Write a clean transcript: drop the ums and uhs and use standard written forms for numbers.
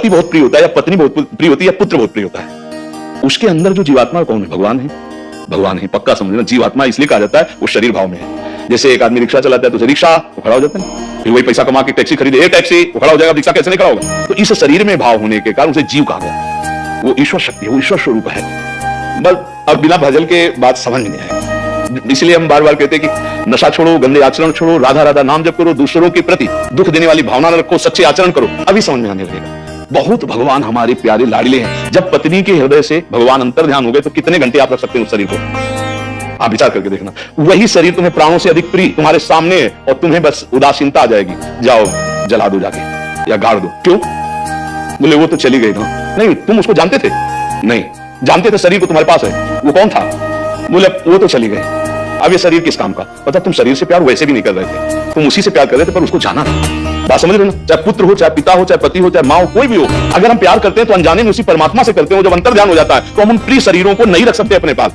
पति बहुत प्रिय होता है, या पत्नी बहुत प्रिय होती है, या पुत्र बहुत प्रिय होता है, उसके अंदर जो जीवात्मा कौन है? भगवान है। भगवान है, पक्का समझना। जीवात्मा इसलिए कहा जाता है वो शरीर भाव में है। जैसे एक आदमी रिक्शा चलाता है तो उसे रिक्शा, वो खड़ा हो जाता है। फिर वही पैसा कमा के टैक्सी खरीदे, एक टैक्सी, वो खड़ा हो जाएगा। रिक्शा कैसे नहीं खड़ा होगा? तो इस शरीर में भाव होने के कारण उसे जीव कहा गया। वो ईश्वर शक्ति है, वो ईश्वर स्वरूप है। बस अब बिना भजन के बात समझ में नहीं आएगी, इसलिए हम बार बार कहते हैं कि नशा छोड़ो, गंदे आचरण छोड़ो, राधा राधा नाम जप करो, दूसरों के प्रति दुख देने वाली भावना न रखो, सच्चे आचरण करो, अभी समझ में आने लगेगा। बहुत भगवान हमारे प्यारे लाडले हैं। जब पत्नी के हृदय से भगवान अंतर ध्यान हो गए तो कितने घंटे आप रख सकते हैं उस शरीर को? आप विचार करके देखना। वही शरीर तुम्हें प्राणों से अधिक प्रिय तुम्हारे सामने है और तुम्हें बस उदासीनता आ जाएगी, जाओ जला दो जाके या गाड़ दो। क्यों? बोले वो तो चली गई ना। नहीं, तुम उसको जानते थे? नहीं जानते थे। शरीर को तुम्हारे पास है, वो कौन था? बोले वो तो चली गई। अब ये शरीर किस काम का? पता, तुम शरीर से प्यार वैसे भी नहीं कर रहे थे, तुम उसी से प्यार कर रहे थे, पर उसको जाना था। बात समझ रहे हो ना? चाहे पुत्र हो, चाहे पिता हो, चाहे पति हो, चाहे माँ हो, कोई भी हो, अगर हम प्यार करते हैं तो अनजाने में उसी परमात्मा से करते हैं। जब अंतर ध्यान हो जाता है तो हम उन प्रिय शरीरों को नहीं रख सकते अपने पास।